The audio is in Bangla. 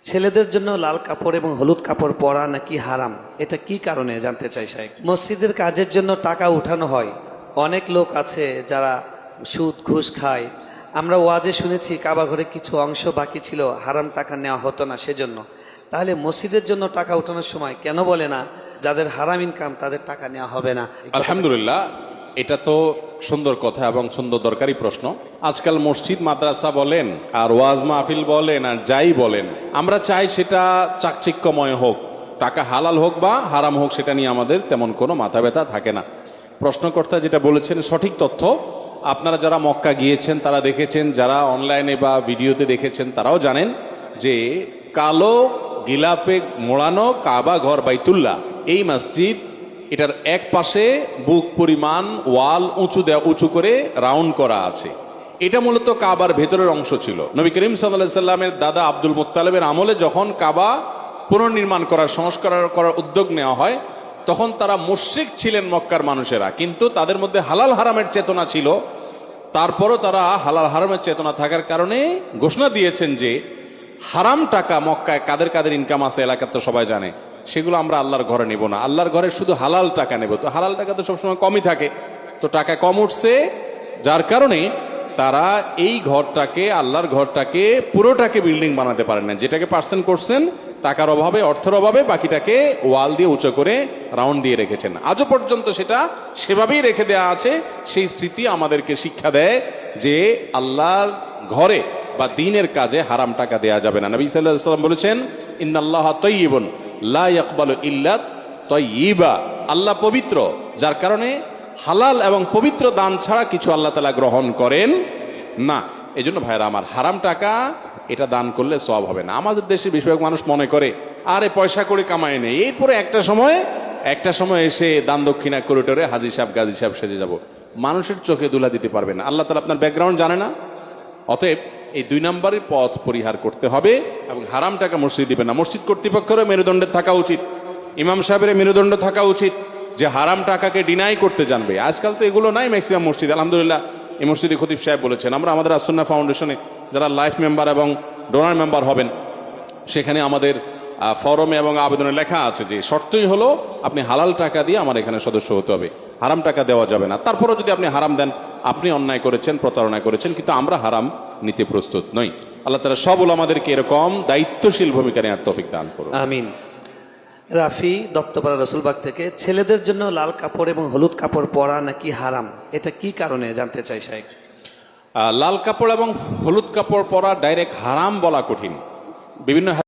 ছেলেদের জন্য লাল কাপড় এবং হলুদ কাপড় পরা নাকি হারাম, এটা কি কারণে জানতে চাই শাইখ। মসজিদের কাজের জন্য টাকা উঠানো হয়, অনেক লোক আছে যারা সুদ ঘুষ খায়। আমরা ওয়াজে শুনেছি কাবা ঘরে কিছু অংশ বাকি ছিল, হারাম টাকা নেওয়া হতো না সেজন্য। তাহলে মসজিদের জন্য টাকা উঠানোর সময় কেন বলে না যাদের হারাম ইনকাম তাদের টাকা নেওয়া হবে না? আলহামদুলিল্লাহ, এটা তো সুন্দর কথা এবং সুন্দর দরকারি প্রশ্ন। আজকাল মসজিদ মাদ্রাসা বলেন আর ওয়াজ মাহফিল বলেন আর যাই বলেন, আমরা চাই সেটা চাকচিক্যময় হোক, টাকা হালাল হোক বা হারাম হোক, সেটা নিয়ে আমাদের তেমন কোনো মাথা ব্যথা থাকে না। প্রশ্নকর্তা যেটা বলেছেন সঠিক তথ্য। আপনারা যারা মক্কা গিয়েছেন তারা দেখেছেন, যারা অনলাইনে বা ভিডিওতে দেখেছেন তারাও জানেন যে কালো গিলাফে মোড়ানো কাবা ঘর বাইতুল্লাহ, এই মসজিদ, এটার এক পাশে বুক পরিমাণ ওয়াল উঁচু করে রাউন্ড করা আছে। এটা মূলত কাবার ভেতরের অংশ ছিল। নবী করিম সাল্লাল্লাহু আলাইহি সাল্লামের দাদা আব্দুল মুত্তালিবের আমলে যখন কাবা পুনর্নির্মাণ করার সংস্কার করার উদ্যোগ নেওয়া হয়, তখন তারা মুশরিক ছিলেন মক্কার মানুষেরা, কিন্তু তাদের মধ্যে হালাল হারামের চেতনা ছিল। তারপরও তারা হালাল হারামের চেতনা থাকার কারণে ঘোষণা দিয়েছেন যে হারাম টাকা মক্কায় কাদের কাদের ইনকাম আছে এলাকার তো সবাই জানে, সেগুলো আমরা আল্লাহর ঘরে নেব না, আল্লাহর ঘরে শুধু হালাল টাকা নেব। তো হালাল টাকা তো সবসময় কমই থাকে, তো টাকা কম উঠছে, যার কারণে তারা এই ঘরটাকে, আল্লাহর ঘরটাকে পুরোটাকে বিল্ডিং বানাতে পারেন না। যেটাকে পার্সেন্ট করছেন টাকার অভাবে, অর্থের অভাবে, বাকিটাকে ওয়াল দিয়ে উঁচু করে রাউন্ড দিয়ে রেখেছেন। আজও পর্যন্ত সেটা সেভাবেই রেখে দেওয়া আছে। সেই স্মৃতি আমাদেরকে শিক্ষা দেয় যে আল্লাহর ঘরে বা দ্বীনের কাজে হারাম টাকা দেয়া যাবে না। নবী সাল্লাল্লাহু আলাইহি ওয়াসাল্লাম বলেছেন, ইন্নাল্লাহা তাইয়্যিবুন লা ইয়াকবালু ইল্লা তাইয়্যিবা, আল্লাহ পবিত্র, যার কারণে হালাল এবং পবিত্র দান ছাড়া কিছু আল্লাহ তাআলা গ্রহণ করেন না। এই জন্য ভাইরা আমার, হারাম টাকা এটা দান করলে সওয়াব হবে না। আমাদের দেশে বেশিরভাগ মানুষ মনে করে আরে পয়সা করে কামায় নেই, এরপরে একটা সময় এসে দান দক্ষিণা করিডোরে হাজী সাহেব গাজী সাহেব সেজে যাব। মানুষের চোখে দুলা দিতে পারবে না। আল্লাহ তাআলা আপনার ব্যাকগ্রাউন্ড জানে না। অতএব এই 2 নম্বরের পথ পরিহার করতে হবে এবং হারাম টাকা মসজিদ দিবে না। মসজিদ কর্তৃপক্ষেরও মেরুদণ্ডে থাকা উচিত, ইমাম সাহেবের মেরুদণ্ড থাকা উচিত যে হারাম টাকাকে ডিনাই করতে জানবে। আজকাল তো এগুলো নাই ম্যাক্সিমাম মসজিদ। আলহামদুলিল্লাহ, এই মসজিদে খতিব সাহেব বলেছেন, আমরা আমাদের আসুন্নাহ ফাউন্ডেশনে যারা লাইফ মেম্বার এবং ডোনার মেম্বার হবেন, সেখানে আমাদের ফরমে এবং আবেদনে লেখা আছে যে শর্তই হলো আপনি হালাল টাকা দিয়ে আমার এখানে সদস্য হতে হবে, হারাম টাকা দেওয়া যাবে না। তারপরও যদি আপনি হারাম দেন, আপনি অন্যায় করেছেন, প্রতারণা করেছেন, কিন্তু আমরা হারাম নিতে প্রস্তুত নই। আল্লাহ তাআলা সব উলামাদেরকে এরকম দায়িত্বশীল ভূমিকা নেওয়ার তৌফিক দান করুন। আমিন। রাফি দত্তপাড়া রসুলবাগ থেকে, ছেলেদের জন্য লাল কাপড় এবং হলুদ কাপড় পরা নাকি হারাম, এটা কি কারণে জানতে চাই শাইখ। লাল কাপড় এবং হলুদ কাপড় পরা ডাইরেক্ট হারাম বলা কঠিন। বিভিন্ন